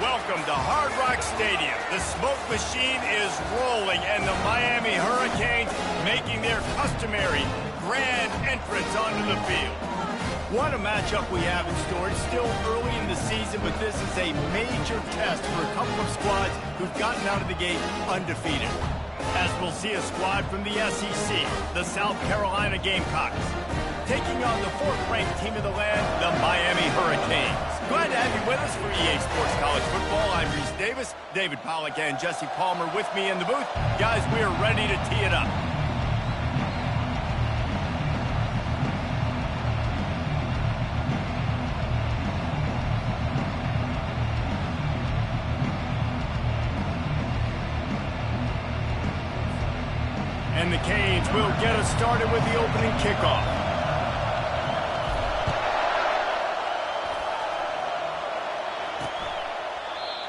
Welcome to Hard Rock Stadium. The smoke machine is rolling, and the Miami Hurricanes making their customary grand entrance onto the field. What a matchup we have in store. It's still early in the season, but this is a major test for a couple of squads who've gotten out of the gate undefeated. As we'll see a squad from the SEC, the South Carolina Gamecocks, taking on the fourth-ranked team of the land, the Miami Hurricanes. Glad to have you with us for EA Sports College Football. I'm Reese Davis, David Pollack, and Jesse Palmer with me in the booth. Guys, we are ready to tee it up. And the Canes will get us started with the opening kickoff.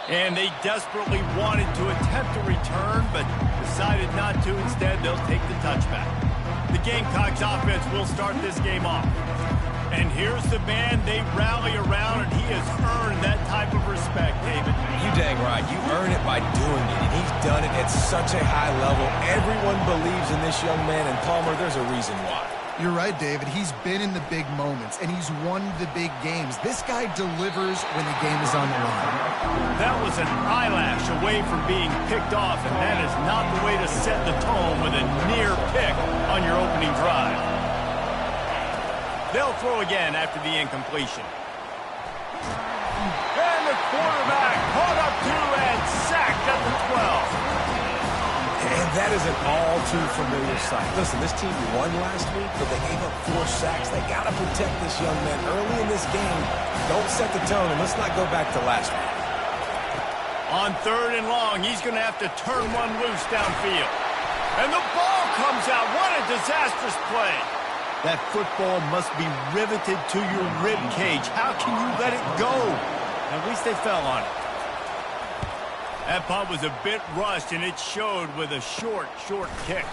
And they desperately wanted to attempt a return, but decided not to. Instead, they'll take the touchback. The Gamecocks offense will start this game off. And here's the man they rally around, and he has earned that type of respect, David. You dang right. You earn it by doing it, and he's done it at such a high level. Everyone believes in this young man, and Palmer, there's a reason why. You're right, David. He's been in the big moments, and he's won the big games. This guy delivers when the game is on the line. That was an eyelash away from being picked off, and that is not the way to set the tone with a near pick on your opening drive. They'll throw again after the incompletion. And the quarterback caught up to and sacked at the 12. And that is an all-too-familiar sight. Listen, this team won last week, but they gave up 4 sacks. They got to protect this young man early in this game. Don't set the tone, and let's not go back to last week. On 3rd and long, he's going to have to turn one loose downfield. And the ball comes out. What a disastrous play. That football must be riveted to your rib cage. How can you let it go? At least they fell on it. That punt was a bit rushed, and it showed with a short kick.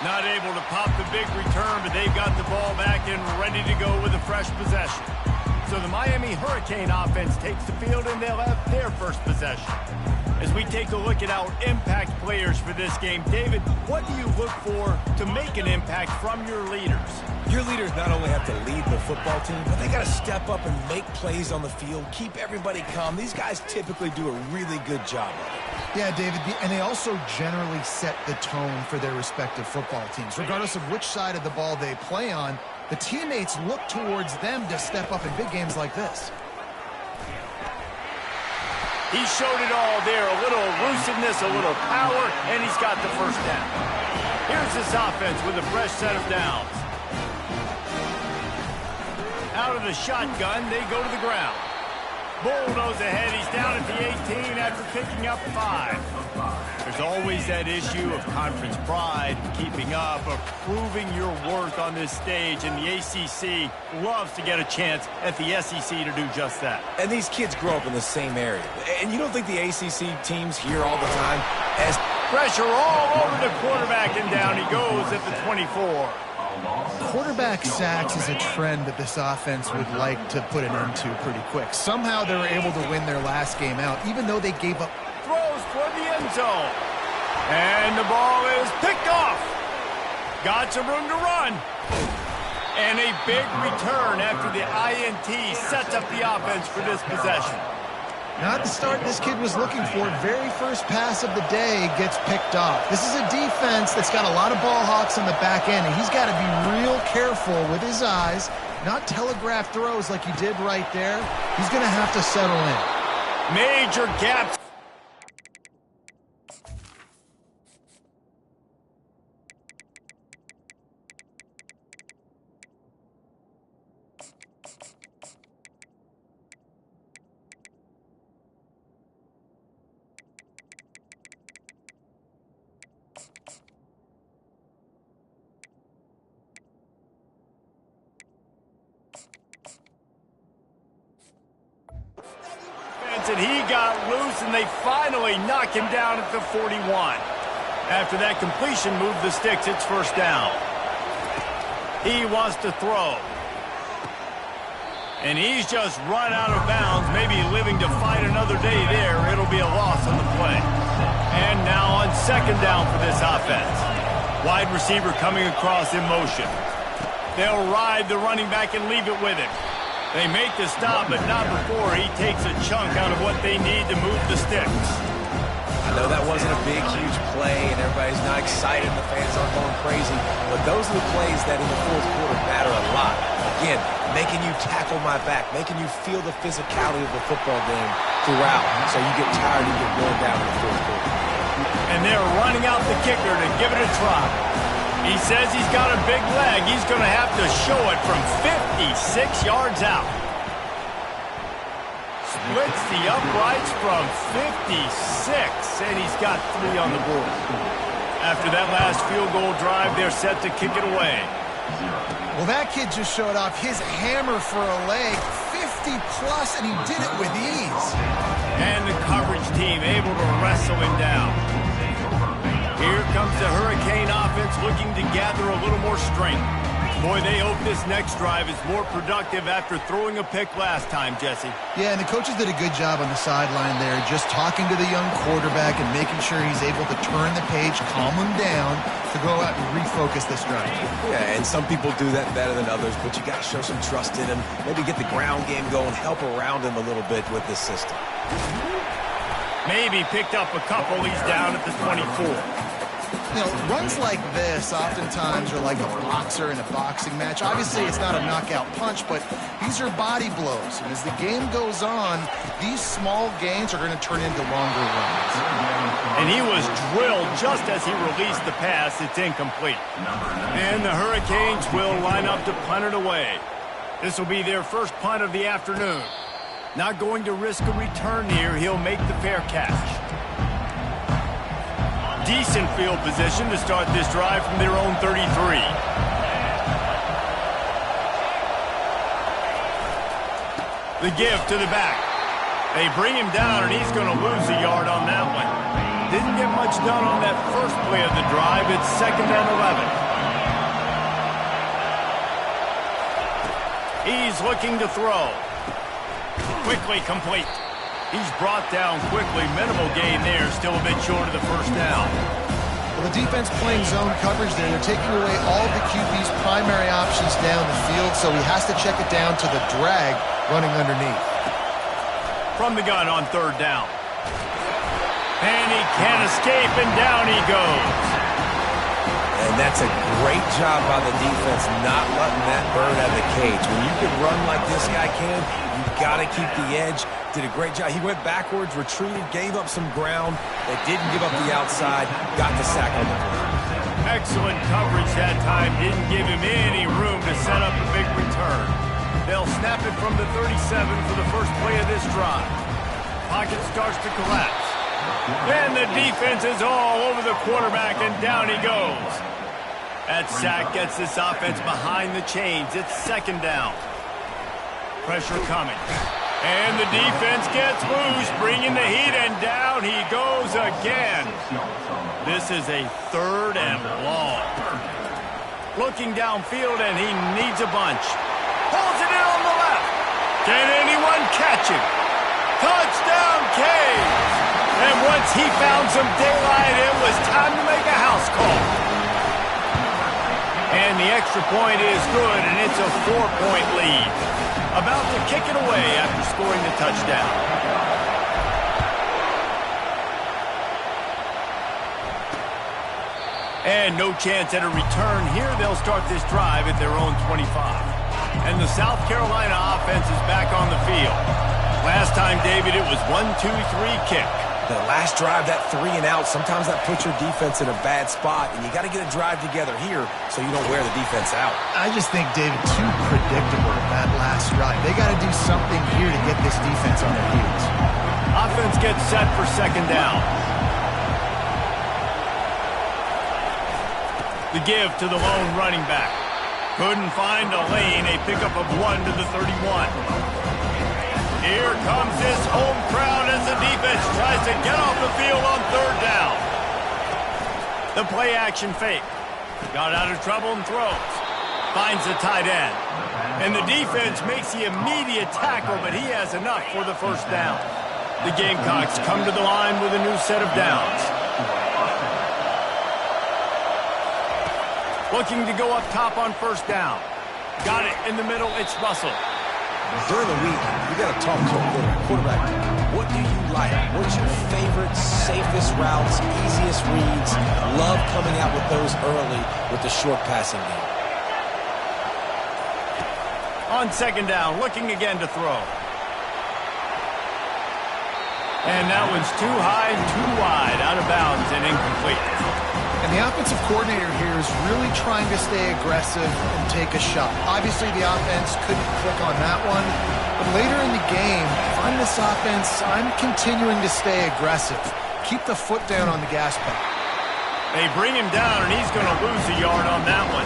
Not able to pop the big return, but they've got the ball back and ready to go with a fresh possession. So the Miami Hurricane offense takes the field, and they'll have their first possession. As we take a look at our impact players for this game, David, what do you look for to make an impact from your leaders? Your leaders not only have to lead the football team, but they got to step up and make plays on the field, keep everybody calm. These guys typically do a really good job of it. Yeah, David, and they also generally set the tone for their respective football teams. Regardless of which side of the ball they play on, the teammates look towards them to step up in big games like this. He showed it all there, a little elusiveness, a little power, and he's got the first down. Here's this offense with a fresh set of downs. Out of the shotgun, they go to the ground. Bulldoze ahead, he's down at the 18 after picking up 5. There's always that issue of conference pride, keeping up, of proving your worth on this stage, and the ACC loves to get a chance at the SEC to do just that. And these kids grow up in the same area. And you don't think the ACC teams here all the time? As pressure all over the quarterback, and down he goes at the 24. Quarterback sacks is a trend that this offense would like to put an end to pretty quick. Somehow they were able to win their last game out, even though they gave up. Throws toward the end zone. And the ball is picked off. Got some room to run. And a big return after the INT sets up the offense for this possession. Not the start this kid was looking for. Very first pass of the day gets picked off. This is a defense that's got a lot of ball hawks on the back end, and he's got to be real careful with his eyes, not telegraph throws like he did right there. He's going to have to settle in. Major gaps. And he got loose, and they finally knock him down at the 41. After that completion, move the sticks, it's first down. He wants to throw. And he's just run out of bounds, maybe living to fight another day there. It'll be a loss on the play. And now on second down for this offense. Wide receiver coming across in motion. They'll ride the running back and leave it with him. They make the stop, but not before he takes a chunk out of what they need to move the sticks. I know that wasn't a big, huge play, and everybody's not excited, the fans aren't going crazy, but those are the plays that in the fourth quarter matter a lot. Again, making you tackle my back, making you feel the physicality of the football game throughout, so you get tired and get worn down in the fourth quarter. And they're running out the kicker to give it a try. He says he's got a big leg. He's going to have to show it from 56 yards out. Splits the uprights from 56, and he's got 3 on the board. After that last field goal drive, they're set to kick it away. Well, that kid just showed off his hammer for a leg, 50-plus, and he did it with ease. And the coverage team able to wrestle him down. Here comes the Hurricane offense looking to gather a little more strength. Boy, they hope this next drive is more productive after throwing a pick last time, Jesse. Yeah, and the coaches did a good job on the sideline there, just talking to the young quarterback and making sure he's able to turn the page, calm him down, to go out and refocus this drive. Yeah, and some people do that better than others, but you got to show some trust in him, maybe get the ground game going, help around him a little bit with this system. Maybe picked up a couple. He's down at the 24. You know, runs like this oftentimes are like a boxer in a boxing match. Obviously, it's not a knockout punch, but these are body blows. And as the game goes on, these small gains are going to turn into longer runs. And he was drilled just as he released the pass. It's incomplete. And the Hurricanes will line up to punt it away. This will be their first punt of the afternoon. Not going to risk a return here. He'll make the fair catch. Decent field position to start this drive from their own 33. The give to the back. They bring him down, and he's going to lose a yard on that one. Didn't get much done on that first play of the drive. It's 2nd and 11. He's looking to throw. Quickly complete. He's brought down quickly. Minimal gain there. Still a bit short of the first down. Well, the defense playing zone coverage there. They're taking away all the QB's primary options down the field, so he has to check it down to the drag running underneath. From the gun on 3rd down. And he can't escape, and down he goes. And that's a great job by the defense not letting that bird out of the cage. When you can run like this guy can, you've got to keep the edge. Did a great job. He went backwards, retreated, gave up some ground. They didn't give up the outside, got the sack on the play. Excellent coverage that time. Didn't give him any room to set up a big return. They'll snap it from the 37 for the first play of this drive. Pocket starts to collapse. And the defense is all over the quarterback, and down he goes. That sack gets this offense behind the chains. It's 2nd down. Pressure coming. And the defense gets loose, bringing the heat, and down he goes again. This is a 3rd and long. Looking downfield, and he needs a bunch. Pulls it in on the left. Can anyone catch him? Touchdown, Canes! And once he found some daylight, it was time to make a house call. And the extra point is good, and it's a 4-point lead. About to kick it away after scoring the touchdown. And no chance at a return here. They'll start this drive at their own 25. And the South Carolina offense is back on the field. Last time, David, it was 1-2-3 kick. The last drive, that 3 and out, sometimes that puts your defense in a bad spot, and you got to get a drive together here so you don't wear the defense out. I just think, David, too predictable that last drive. They got to do something here to get this defense on their heels. Offense gets set for 2nd down. The give to the lone running back. Couldn't find a lane. A pickup of 1 to the 31. Here comes this home crowd as the defense tries to get off the field on 3rd down. The play-action fake. Got out of trouble and throws. Finds the tight end. And the defense makes the immediate tackle, but he has enough for the first down. The Gamecocks come to the line with a new set of downs. Looking to go up top on first down. Got it in the middle. It's Russell. During the week, you got to talk to a quarterback. What do you like? What's your favorite, safest routes, easiest reads? Love coming out with those early with the short passing game. On second down, looking again to throw. And that one's too high, too wide, out of bounds and incomplete. And the offensive coordinator here is really trying to stay aggressive and take a shot. Obviously, the offense couldn't click on that one. But later in the game, if I'm this offense, I'm continuing to stay aggressive. Keep the foot down on the gas pedal. They bring him down, and he's going to lose a yard on that one.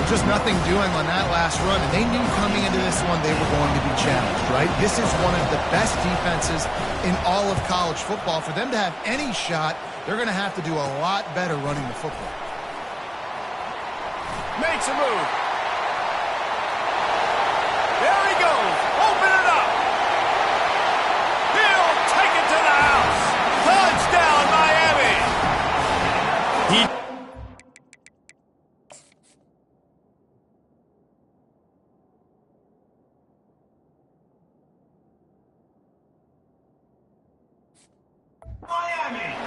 Just nothing doing on that last run, and they knew coming into this one they were going to be challenged, right? This is one of the best defenses in all of college football. For them to have any shot, they're going to have to do a lot better running the football. Makes a move. There he goes. Open it up. He'll take it to the house. Touchdown, Miami.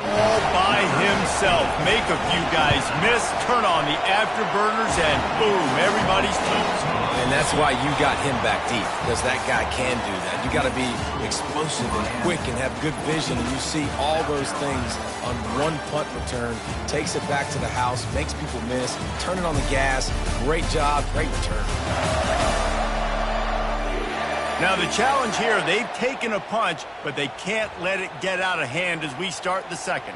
All by himself. Make a few guys miss, turn on the afterburners, and boom, everybody's toast. And that's why you got him back deep, because that guy can do that. You got to be explosive and quick and have good vision, and you see all those things on one punt return. Takes it back to the house, makes people miss, turn it on the gas. Great job, great return. Now the challenge here, they've taken a punch, but they can't let it get out of hand as we start the second.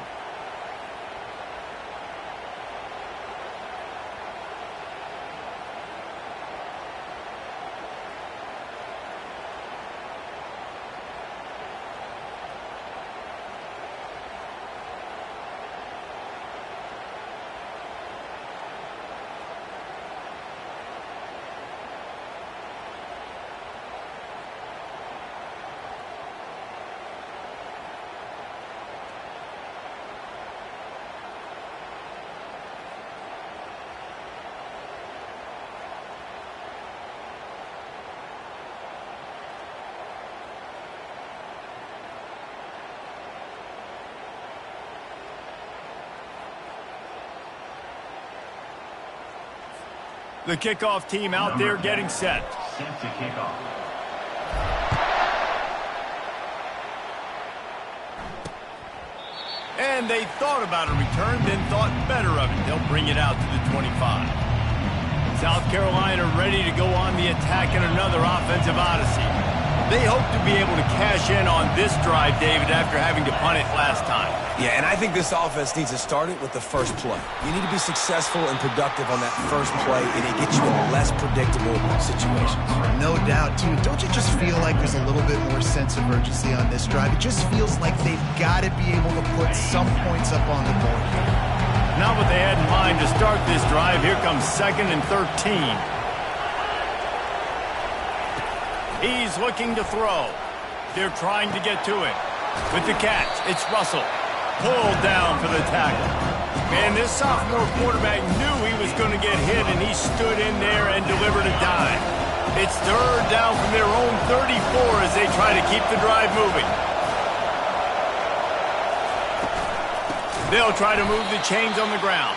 The kickoff team out there getting set. Set to kick off. And they thought about a return, then thought better of it. They'll bring it out to the 25. South Carolina ready to go on the attack in another offensive odyssey. They hope to be able to cash in on this drive, David, after having to punt it last time. Yeah, and I think this offense needs to start it with the first play. You need to be successful and productive on that first play, and it gets you in less predictable situations. No doubt, too. Don't you just feel like there's a little bit more sense of urgency on this drive? It just feels like they've got to be able to put some points up on the board here. Not what they had in mind to start this drive. Here comes 2nd and 13. He's looking to throw. They're trying to get to it. With the catch, it's Russell. Pulled down for the tackle. And this sophomore quarterback knew he was going to get hit, and he stood in there and delivered a dime. It's 3rd down from their own 34 as they try to keep the drive moving. They'll try to move the chains on the ground.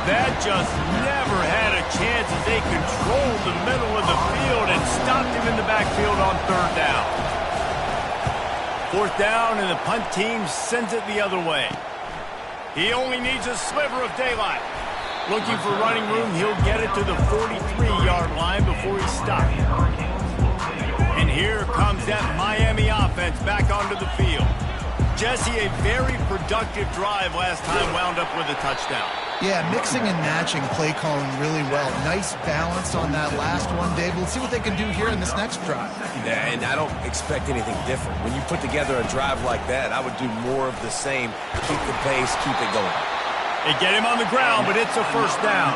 That just never had a chance as they controlled the middle of the field and stopped him in the backfield on 3rd down. 4th down, and the punt team sends it the other way. He only needs a sliver of daylight. Looking for running room, he'll get it to the 43-yard line before he stops. And here comes that Miami offense back onto the field. Jesse, a very productive drive last time, wound up with a touchdown. Yeah, mixing and matching play calling really well. Nice balance on that last one, Dave. Let's see what they can do here in this next drive. Yeah, and I don't expect anything different. When you put together a drive like that, I would do more of the same. Keep the pace, keep it going. They get him on the ground, but it's a 1st down.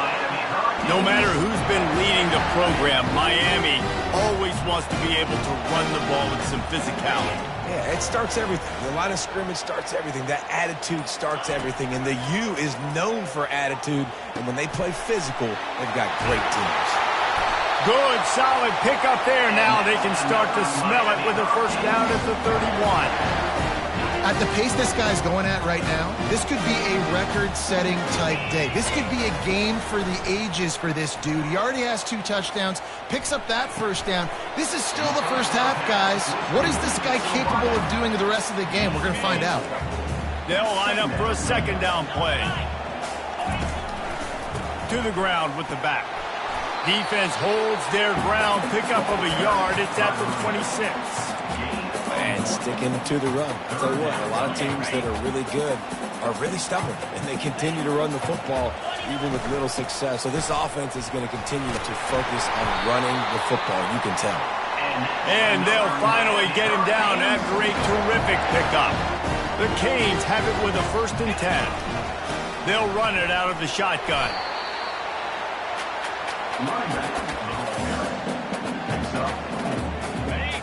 No matter who's been leading the program, Miami always wants to be able to run the ball with some physicality. Yeah, it starts everything. The line of scrimmage starts everything. That attitude starts everything. And the U is known for attitude. And when they play physical, they've got great teams. Good, solid pickup there. Now they can start to smell it with a first down at the 31. At the pace this guy's going at right now, this could be a record-setting type day. This could be a game for the ages for this dude. He already has 2 touchdowns, picks up that first down. This is still the first half, guys. What is this guy capable of doing the rest of the game? We're going to find out. They'll line up for a second down play. To the ground with the back. Defense holds their ground, pickup of a yard. It's at the 26. And sticking to the run. I'll tell you what, a lot of teams that are really good are really stubborn, and they continue to run the football even with little success. So this offense is going to continue to focus on running the football, you can tell. And they'll finally get him down after a terrific pickup. The Canes have it with a 1st and 10. They'll run it out of the shotgun.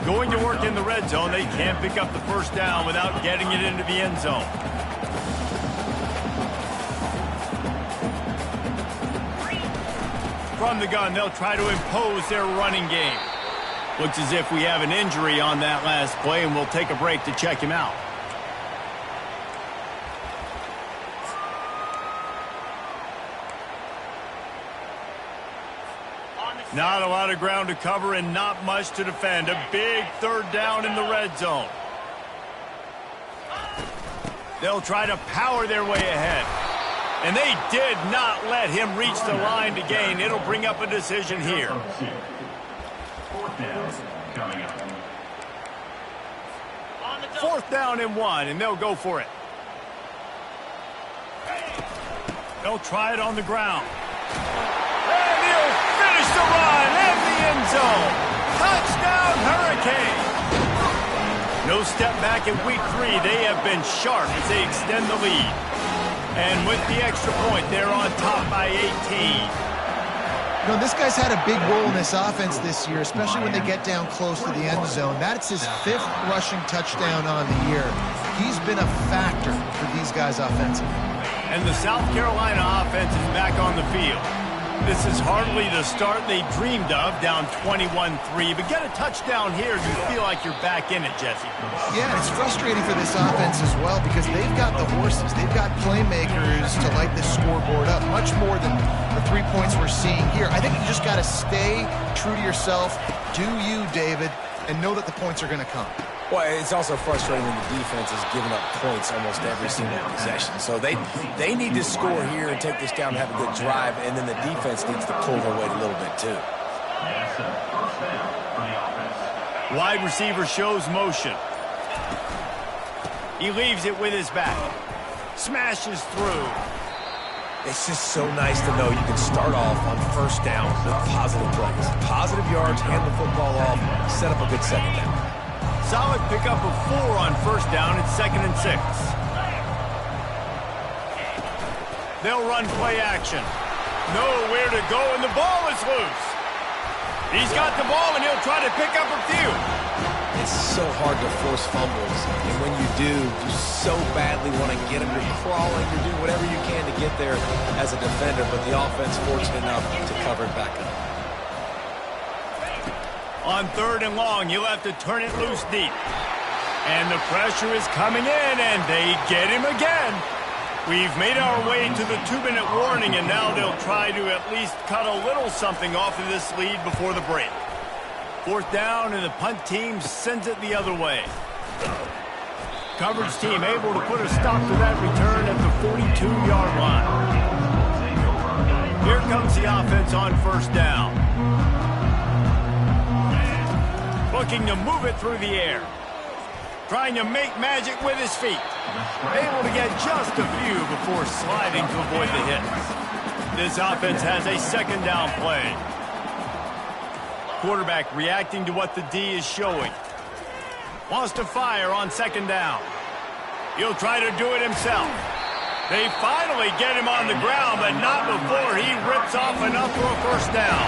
Going to work in the red zone. They can't pick up the first down without getting it into the end zone. From the gun, they'll try to impose their running game. Looks as if we have an injury on that last play, and we'll take a break to check him out. Not a lot of ground to cover and not much to defend. A big 3rd down in the red zone. They'll try to power their way ahead. And they did not let him reach the line to gain. It'll bring up a decision here. 4th down and 1, and they'll go for it. They'll try it on the ground. The run in the end zone. Touchdown, Hurricane. No step back in week 3. They have been sharp as they extend the lead. And with the extra point, they're on top by 18. You know, this guy's had a big role in this offense this year, especially when they get down close to the end zone. That's his 5th rushing touchdown on the year. He's been a factor for these guys offensively. And the South Carolina offense is back on the field. This is hardly the start they dreamed of, down 21-3. But get a touchdown here, you feel like you're back in it, Jesse. Yeah, it's frustrating for this offense as well because they've got the horses. They've got playmakers to light this scoreboard up, much more than the 3 points we're seeing here. I think you just got to stay true to yourself, do you, David, and know that the points are going to come. Well, it's also frustrating when the defense is giving up points almost every single possession. So they need to score here and take this down and have a good drive, and then the defense needs to pull their weight a little bit too. Wide receiver shows motion. He leaves it with his back. Smashes through. It's just so nice to know you can start off on first down with positive plays. Positive yards, hand the football off, set up a good second down. Solid pickup of 4 on first down. It's 2nd and 6. They'll run play action. Nowhere to go, and the ball is loose. He's got the ball, and he'll try to pick up a few. It's so hard to force fumbles, and when you do, you so badly want to get them. You're crawling, you're doing whatever you can to get there as a defender, but the offense fortunate enough to cover it back up. On 3rd and long, you'll have to turn it loose deep. And the pressure is coming in, and they get him again. We've made our way to the 2-minute warning, and now they'll try to at least cut a little something off of this lead before the break. 4th down, and the punt team sends it the other way. Coverage team able to put a stop to that return at the 42-yard line. Here comes the offense on first down. Looking to move it through the air. Trying to make magic with his feet. Able to get just a few before sliding to avoid the hits. This offense has a 2nd down play. Quarterback reacting to what the D is showing. Wants to fire on 2nd down. He'll try to do it himself. They finally get him on the ground, but not before he rips off enough for a first down.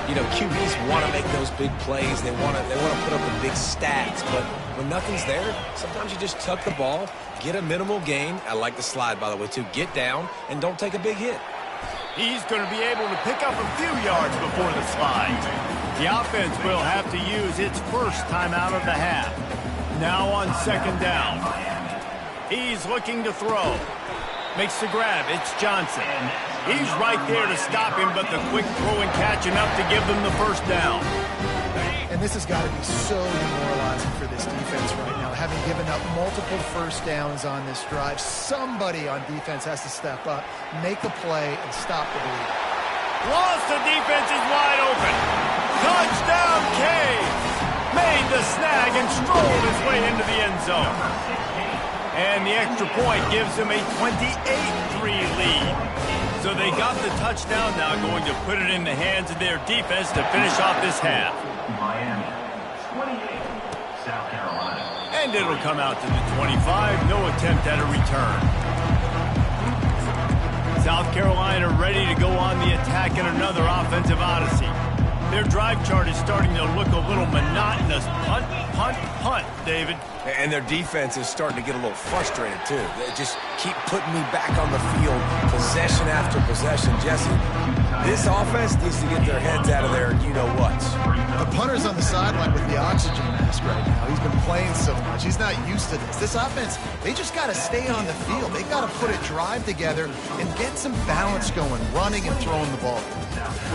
You know, QBs want to make those big plays. They want to put up the big stats. But when nothing's there, sometimes you just tuck the ball, get a minimal gain. I like the slide, by the way, too. Get down and don't take a big hit. He's going to be able to pick up a few yards before the slide. The offense will have to use its first timeout of the half. Now on second down. He's looking to throw. Makes the grab. It's Johnson. He's right there to stop him, but the quick throw and catch enough to give them the first down. And this has got to be so demoralizing for this defense right now. Having given up multiple first downs on this drive, somebody on defense has to step up, make a play, and stop the bleed. Lost, the defense is wide open. Touchdown, Caves. Made the snag and strolled his way into the end zone. And the extra point gives them a 28-3 lead. So they got the touchdown, now going to put it in the hands of their defense to finish off this half. Miami, 28, South Carolina. And it'll come out to the 25, no attempt at a return. South Carolina ready to go on the attack in another offensive odyssey. Their drive chart is starting to look a little monotonous. Punt, punt, punt, David. And their defense is starting to get a little frustrated, too. They just keep putting me back on the field, possession after possession. Jesse, this offense needs to get their heads out of there, you-know-whats. The punter's on the sideline with the oxygen mask right now. He's been playing so much. He's not used to this. This offense, they just got to stay on the field. They've got to put a drive together and get some balance going, running and throwing the ball.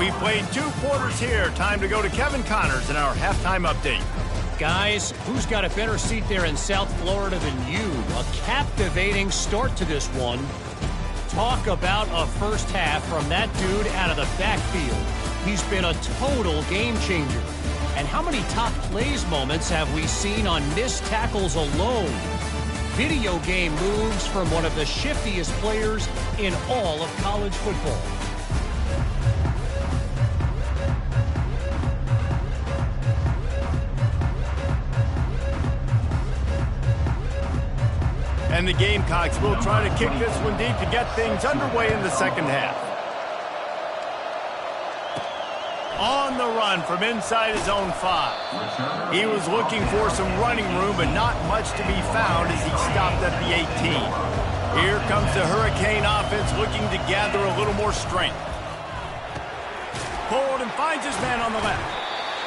We played 2 quarters here. Time to go to Kevin Connors in our halftime update. Guys, who's got a better seat there in South Florida than you? A captivating start to this one. Talk about a first half from that dude out of the backfield. He's been a total game changer. And how many top plays moments have we seen on missed tackles alone? Video game moves from one of the shiftiest players in all of college football. And the Gamecocks will try to kick this one deep to get things underway in the second half. On the run from inside his own 5. He was looking for some running room, but not much to be found as he stopped at the 18. Here comes the Hurricane offense looking to gather a little more strength. Pulled and finds his man on the left.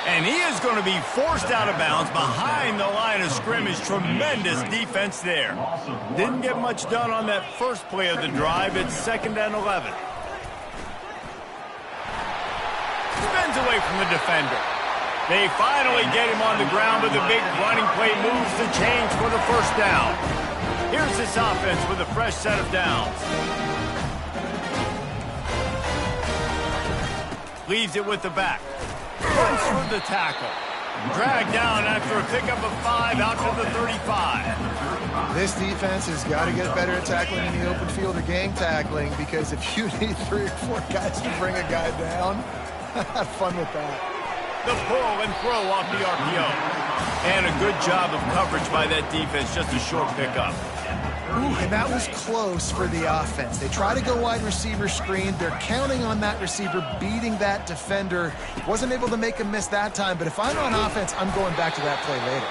And he is going to be forced out of bounds behind the line of scrimmage. Tremendous defense there. Didn't get much done on that first play of the drive. It's 2nd and 11. Spins away from the defender. They finally get him on the ground, but the big running play moves the chains for the first down. Here's this offense with a fresh set of downs. Leaves it with the back. Runs through the tackle. Dragged down after a pickup of 5 out to the 35. This defense has got to get better at tackling in the open field or gang tackling, because if you need 3 or 4 guys to bring a guy down, have fun with that. The pull and throw off the RPO. And a good job of coverage by that defense. Just a short pickup. Ooh, and that was close for the offense. They try to go wide receiver screen. They're counting on that receiver beating that defender. Wasn't able to make him miss that time, but if I'm on offense, I'm going back to that play later.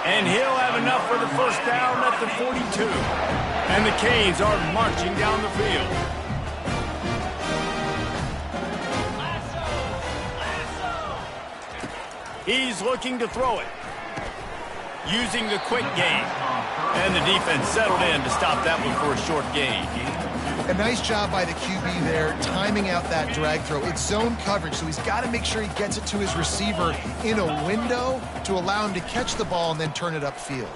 And he'll have enough for the first down at the 42. And the Canes are marching down the field. He's looking to throw it. Using the quick game. And the defense settled in to stop that one for a short gain. A nice job by the QB there, timing out that drag throw. It's zone coverage, so he's got to make sure he gets it to his receiver in a window to allow him to catch the ball and then turn it upfield.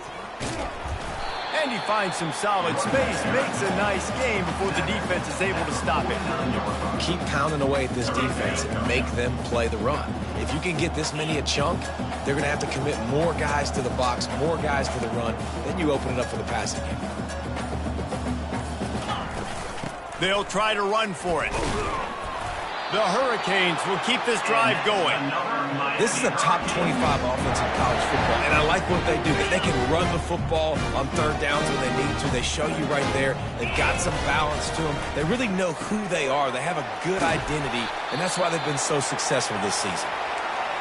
And he finds some solid space, makes a nice game before the defense is able to stop it. Keep pounding away at this defense and make them play the run. If you can get this many a chunk, they're going to have to commit more guys to the box, more guys for the run. Then you open it up for the passing game. They'll try to run for it. The Hurricanes will keep this drive going. This is a top 25 offense in college football, and I like what they do. They can run the football on third downs when they need to. They show you right there. They've got some balance to them. They really know who they are. They have a good identity, and that's why they've been so successful this season.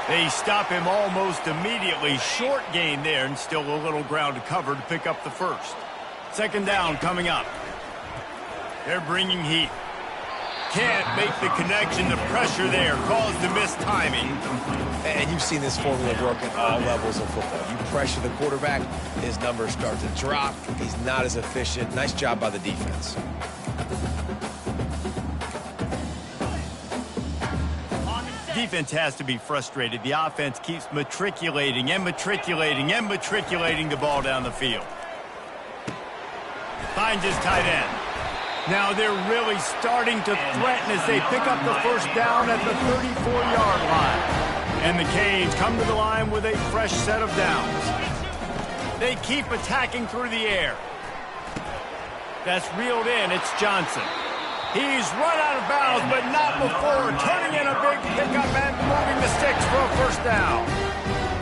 They stop him almost immediately. Short gain there, and still a little ground to cover to pick up the first. Second down coming up. They're bringing heat. Can't make the connection. The pressure there caused the missed timing. And you've seen this formula work at all levels of football. You pressure the quarterback, his numbers start to drop. He's not as efficient. Nice job by the defense. Defense has to be frustrated. The offense keeps matriculating and matriculating and matriculating the ball down the field. Finds his tight end. Now they're really starting to threaten as they pick up the first down at the 34-yard line. And the Canes come to the line with a fresh set of downs. They keep attacking through the air. That's reeled in. It's Johnson. He's run out of bounds, but not before turning in a big pickup and moving the sticks for a first down.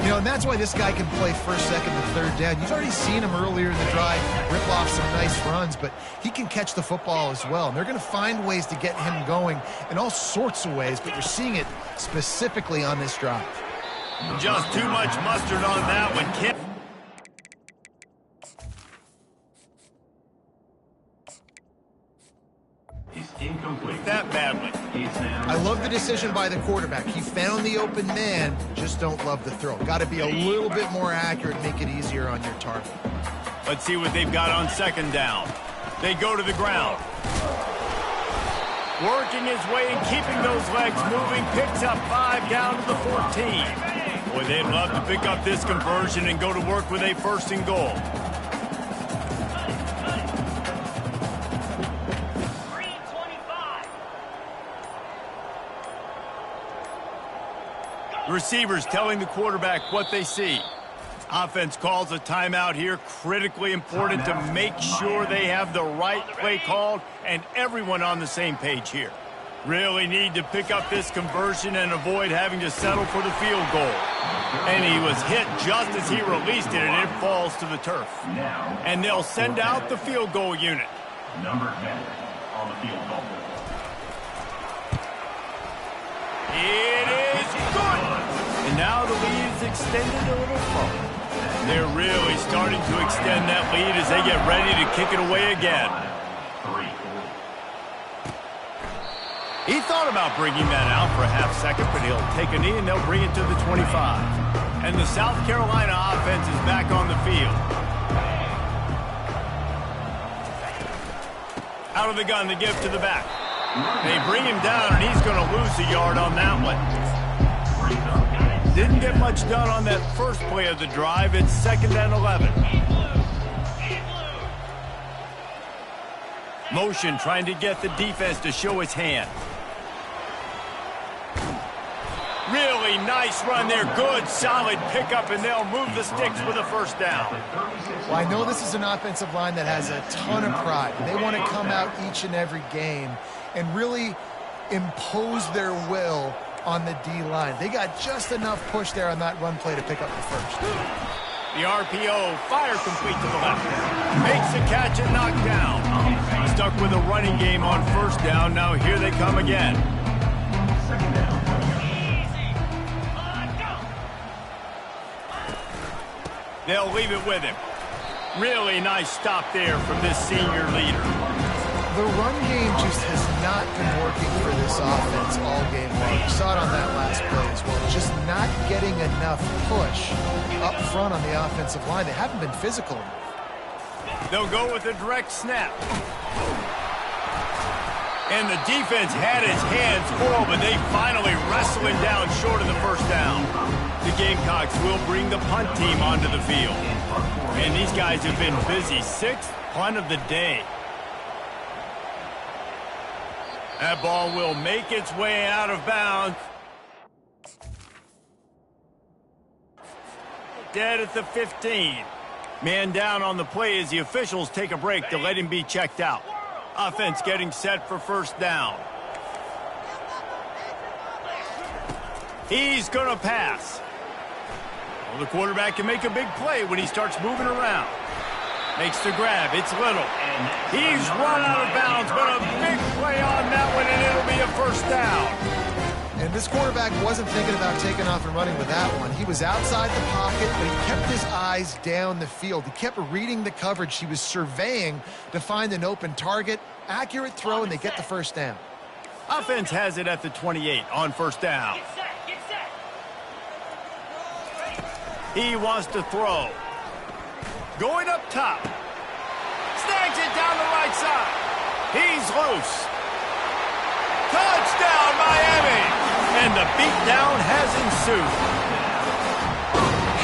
You know, and that's why this guy can play first, second, and third down. You've already seen him earlier in the drive rip off some nice runs, but he can catch the football as well. And they're going to find ways to get him going in all sorts of ways, but you're seeing it specifically on this drive. Just too much mustard on that one. He's incomplete. That badly. I love the decision by the quarterback. He found the open man, just don't love the throw. Got to be a little bit more accurate, make it easier on your target. Let's see what they've got on second down. They go to the ground. Working his way and keeping those legs moving. Picks up 5 down to the 14. Boy, they'd love to pick up this conversion and go to work with a first and goal. The receivers telling the quarterback what they see. Offense calls a timeout here. Critically important to make sure they have the right play called and everyone on the same page here. Really need to pick up this conversion and avoid having to settle for the field goal. And he was hit just as he released it, and it falls to the turf. And they'll send out the field goal unit. Number 10 on the field goal. It is good. And now the lead is extended a little further. They're really starting to extend that lead as they get ready to kick it away again. He thought about bringing that out for a half second, but he'll take a knee and they'll bring it to the 25. And the South Carolina offense is back on the field. Out of the gun, the give to the back. They bring him down, and he's going to lose a yard on that one. Didn't get much done on that first play of the drive. It's 2nd and 11. Motion trying to get the defense to show his hand. Really nice run there. Good, solid pickup, and they'll move the sticks with a first down. Well, I know this is an offensive line that has a ton of pride. They want to come out each and every game and really impose their will on the D-line. They got just enough push there on that run play to pick up the first. The RPO, fire complete to the left. Makes the catch and knocked down. Stuck with a running game on first down. Now here they come again. Second down. They'll leave it with him. Really nice stop there from this senior leader. The run game just has not been working for this offense all game long. You saw it on that last play as well. Just not getting enough push up front on the offensive line. They haven't been physical enough. They'll go with a direct snap. And the defense had his hands full, but they finally wrestle him down short of the first down. The Gamecocks will bring the punt team onto the field. And these guys have been busy. 6th punt of the day. That ball will make its way out of bounds. Dead at the 15. Man down on the play as the officials take a break to let him be checked out. Offense getting set for first down. He's going to pass. Well, the quarterback can make a big play when he starts moving around. Makes the grab. It's Little. He's run out of bounds, but a big play on that one, and it'll be a first down. And this quarterback wasn't thinking about taking off and running with that one. He was outside the pocket, but he kept his eyes down the field. He kept reading the coverage. He was surveying to find an open target. Accurate throw, and they get the first down. Offense has it at the 28 on first down. He wants to throw. Going up top. Snags it down the right side. He's loose. Touchdown, Miami! And the beatdown has ensued.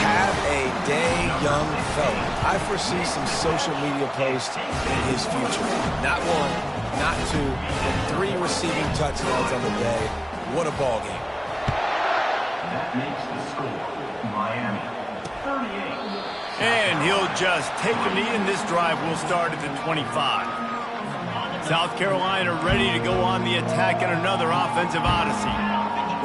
Have a day, young fella. I foresee some social media posts in his future. Not one, not two, but 3 receiving touchdowns on the day. What a ball game. That makes the score Miami 38. And he'll just take a knee, and this drive will start at the 25. South Carolina ready to go on the attack in another offensive odyssey.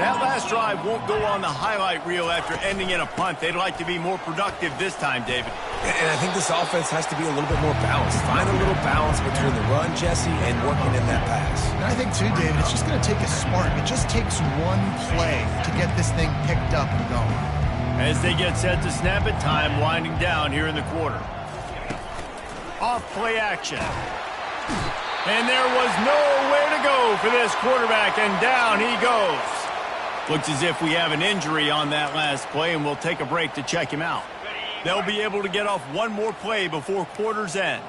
That last drive won't go on the highlight reel after ending in a punt. They'd like to be more productive this time, David. And I think this offense has to be a little bit more balanced. Find a little balance between the run, Jesse, and working in that pass. And I think, too, David, it's just going to take a spark. It just takes one play to get this thing picked up and going. As they get set to snap it, time winding down here in the quarter. Off play action. And there was nowhere to go for this quarterback, and down he goes. Looks as if we have an injury on that last play, and we'll take a break to check him out. They'll be able to get off one more play before quarter's end.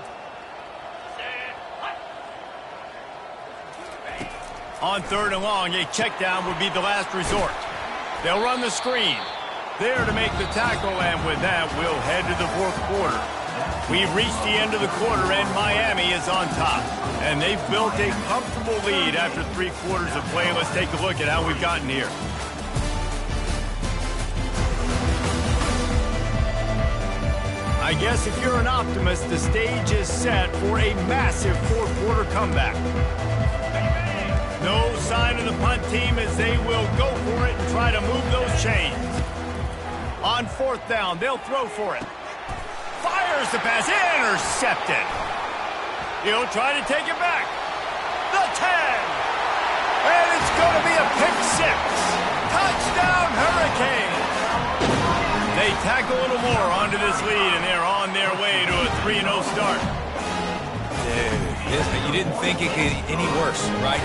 On third and long, a check down would be the last resort. They'll run the screen. There to make the tackle, and with that, we'll head to the fourth quarter. We've reached the end of the quarter, and Miami is on top. And they've built a comfortable lead after 3 quarters of play. Let's take a look at how we've gotten here. I guess if you're an optimist, the stage is set for a massive fourth-quarter comeback. No sign of the punt team as they will go for it and try to move those chains. On fourth down, they'll throw for it. Fires the pass, intercepted. He'll try to take it back. The 10. And it's going to be a pick 6. Touchdown, Hurricanes. They tack a little more onto this lead, and they're on their way to a 3-0 start. Dude, you didn't think it could get any worse, right?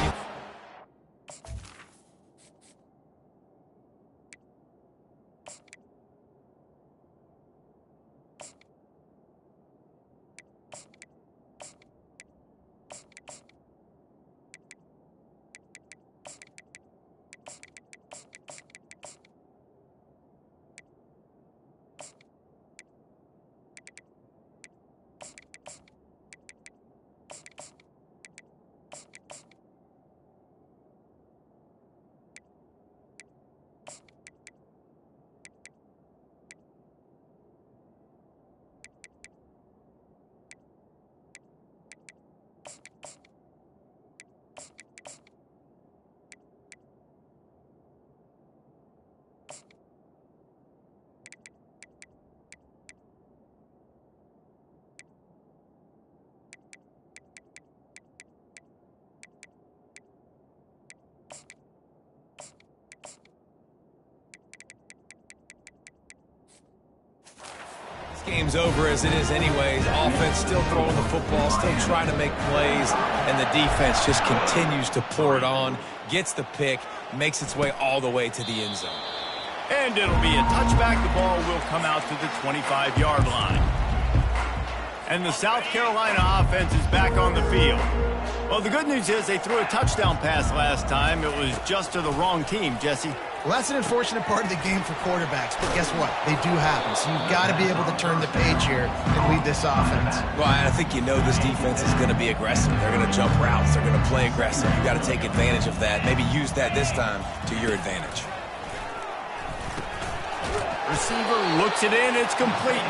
Game's over as it is anyways. Offense still throwing the football, still trying to make plays, and the defense just continues to pour it on, gets the pick, makes its way all the way to the end zone. And it'll be a touchback. The ball will come out to the 25-yard line. And the South Carolina offense is back on the field. Well, the good news is they threw a touchdown pass last time. It was just to the wrong team, Jesse. Well, that's an unfortunate part of the game for quarterbacks, but guess what? They do happen, so you've got to be able to turn the page here and lead this offense. Well, I think you know this defense is going to be aggressive. They're going to jump routes. They're going to play aggressive. You've got to take advantage of that. Maybe use that this time to your advantage. Receiver looks it in. It's complete.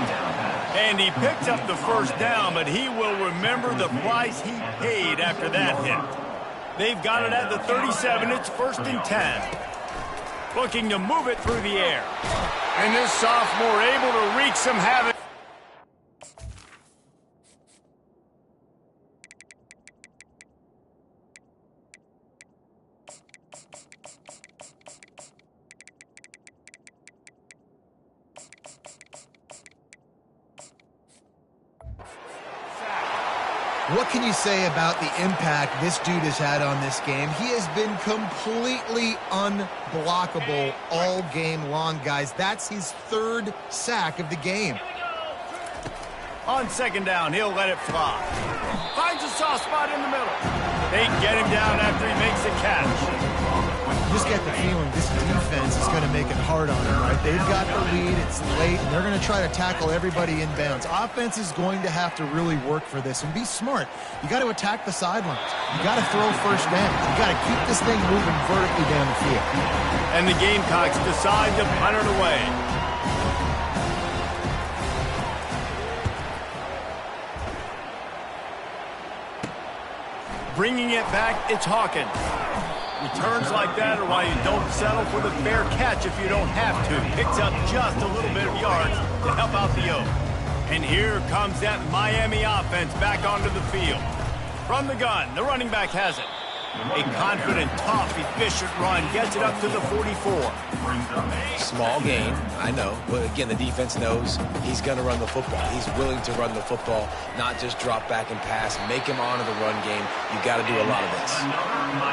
And he picks up the first down, but he will remember the price he paid after that hit. They've got it at the 37. It's 1st and 10. looking to move it through the air. And this sophomore able to wreak some havoc. What can you say about the impact this dude has had on this game? He has been completely unblockable all game long, guys. That's his 3rd sack of the game. On 2nd down, he'll let it fly. Finds a soft spot in the middle. They get him down after he makes the catch. You just get the feeling this defense is going to make it hard on him, right? They've got the lead, it's late, and they're going to try to tackle everybody in bounds. Offense is going to have to really work for this and be smart. You got to attack the sidelines. You got to throw first down. You got to keep this thing moving vertically down the field. And the Gamecocks decide to punt it away. Bringing it back, it's Hawkins. Returns like that are why you don't settle for the fair catch if you don't have to. Picks up just a little bit of yards to help out the Oak. And here comes that Miami offense back onto the field. From the gun, the running back has it. A confident, tough, efficient run gets it up to the 44. Small gain, I know, but again, the defense knows he's going to run the football. He's willing to run the football, not just drop back and pass, make him honor the run game. You got to do a lot of this.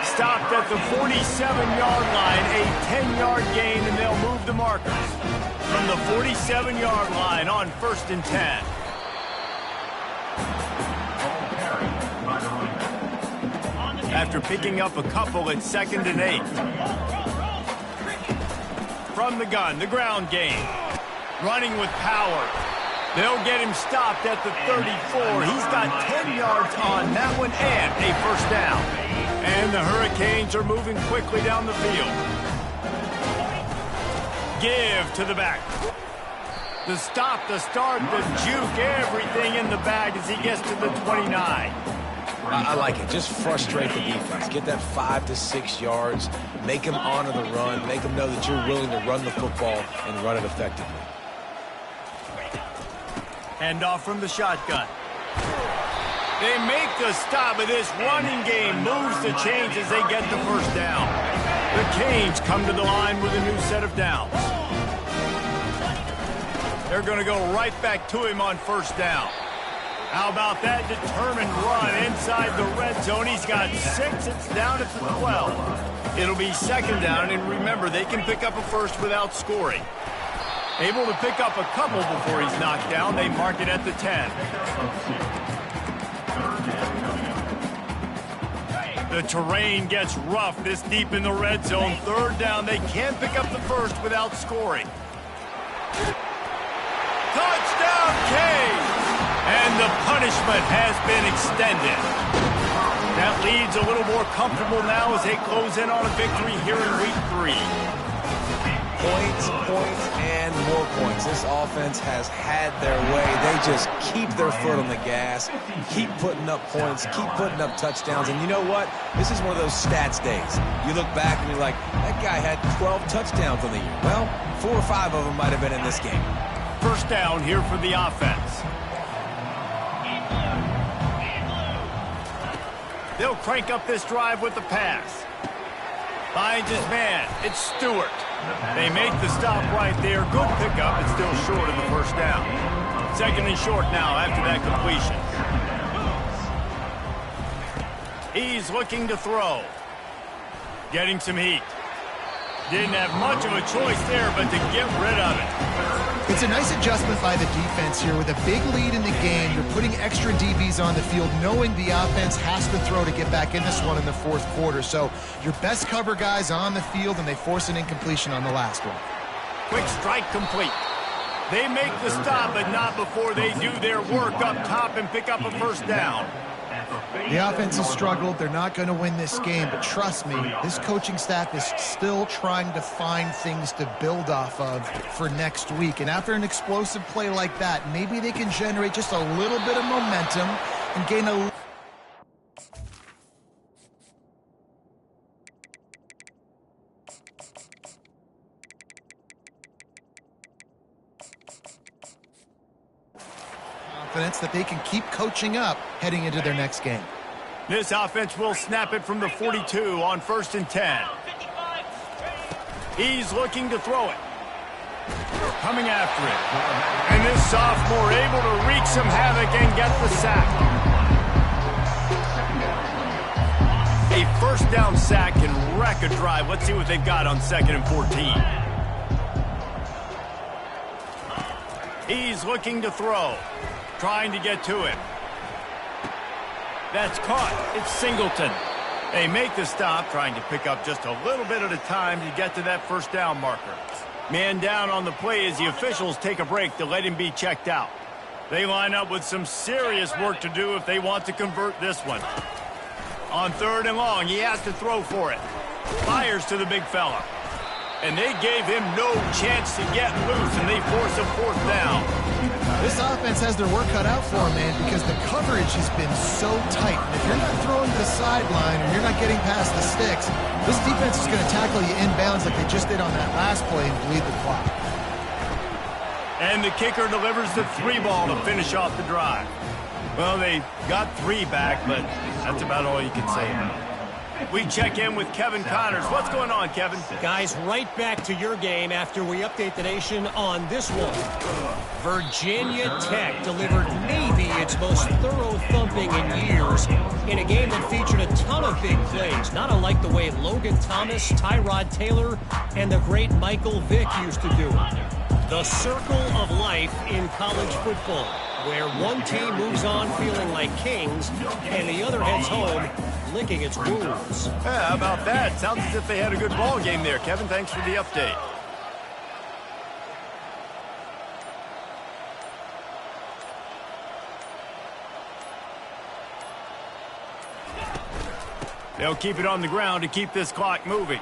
Stopped at the 47-yard line, a 10-yard gain, and they'll move the markers. From the 47-yard line on 1st and 10. After picking up a couple at 2nd and 8. From the gun, the ground game. Running with power. They'll get him stopped at the 34. He's got 10 yards on that one and a 1st down. And the Hurricanes are moving quickly down the field. Give to the back. The stop, the start, the juke, everything in the bag as he gets to the 29. I like it. Just frustrate the defense. Get that 5 to 6 yards. Make them honor the run. Make them know that you're willing to run the football and run it effectively. Hand off from the shotgun. They make the stop, but this running game moves the chains as they get the 1st down. The Canes come to the line with a new set of downs. They're going to go right back to him on 1st down. How about that determined run inside the red zone? He's got 6. It's down at the 12. It'll be 2nd down, and remember, they can pick up a 1st without scoring. Able to pick up a couple before he's knocked down. They mark it at the 10. The terrain gets rough this deep in the red zone. 3rd down. They can't pick up the 1st without scoring. Touchdown, Canes! And the punishment has been extended. That lead's a little more comfortable now as they close in on a victory here in week 3. Points, points, and more points. This offense has had their way. They just keep their foot on the gas, keep putting up points, keep putting up touchdowns. And you know what? This is one of those stats days. You look back and you're like, that guy had 12 touchdowns on the year. Well, 4 or 5 of them might have been in this game. 1st down here for the offense. They'll crank up this drive with the pass. Finds his man. It's Stewart. They make the stop right there. Good pickup. It's still short of the 1st down. 2nd and short now after that completion. He's looking to throw. Getting some heat. Didn't have much of a choice there, but to get rid of it. It's a nice adjustment by the defense here. With a big lead in the game, you're putting extra DBs on the field, knowing the offense has to throw to get back in this one in the 4th quarter. So your best cover guys on the field, and they force an incompletion on the last one. Quick strike complete. They make the stop, but not before they do their work up top and pick up a 1st down. The offense has struggled. They're not going to win this game, but trust me, this coaching staff is still trying to find things to build off of for next week. And after an explosive play like that, maybe they can generate just a little bit of momentum and gain a... confidence that they can keep coaching up heading into their next game. This offense will snap it from the 42 on 1st and 10. He's looking to throw it. Coming after it. And this sophomore able to wreak some havoc and get the sack. A first down sack can wreck a drive. Let's see what they've got on 2nd and 14. He's looking to throw. Trying to get to him. That's caught. It's Singleton. They make the stop, trying to pick up just a little bit at a time to get to that first down marker. Man down on the play as the officials take a break to let him be checked out. They line up with some serious work to do if they want to convert this one. On 3rd and long, he has to throw for it. Fires to the big fella. And they gave him no chance to get loose, and they force a 4th down. This offense has their work cut out for them, man, because the coverage has been so tight. And if you're not throwing to the sideline or you're not getting past the sticks, this defense is going to tackle you inbounds like they just did on that last play and bleed the clock. And the kicker delivers the 3 ball to finish off the drive. Well, they got 3 back, but that's about all you can say about it. We check in with Kevin Connors. What's going on, Kevin? Guys, right back to your game after we update the nation on this one. Virginia Tech delivered maybe its most thorough thumping in years in a game that featured a ton of big plays, not unlike the way Logan Thomas, Tyrod Taylor, and the great Michael Vick used to do it. The circle of life in college football, where one team moves on feeling like kings and the other heads home licking its wounds. Yeah, how about that? Sounds as if they had a good ball game there, Kevin. Thanks for the update. They'll keep it on the ground to keep this clock moving.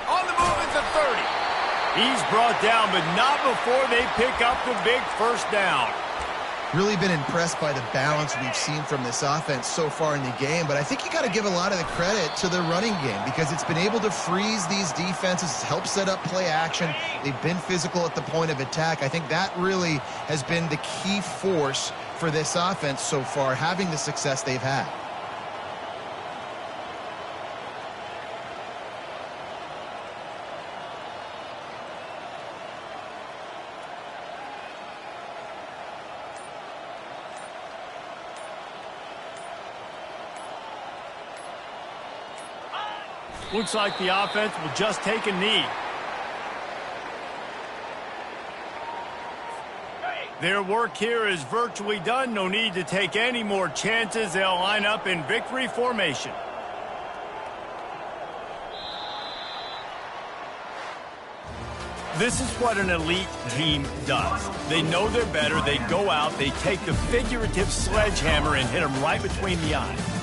On the move at the 30. He's brought down, but not before they pick up the big first down. Really been impressed by the balance we've seen from this offense so far in the game, but I think you got to give a lot of the credit to the running game because it's been able to freeze these defenses, help set up play action. They've been physical at the point of attack. I think that really has been the key force for this offense so far, having the success they've had. Looks like the offense will just take a knee. Their work here is virtually done. No need to take any more chances. They'll line up in victory formation. This is what an elite team does. They know they're better. They go out. They take the figurative sledgehammer and hit them right between the eyes.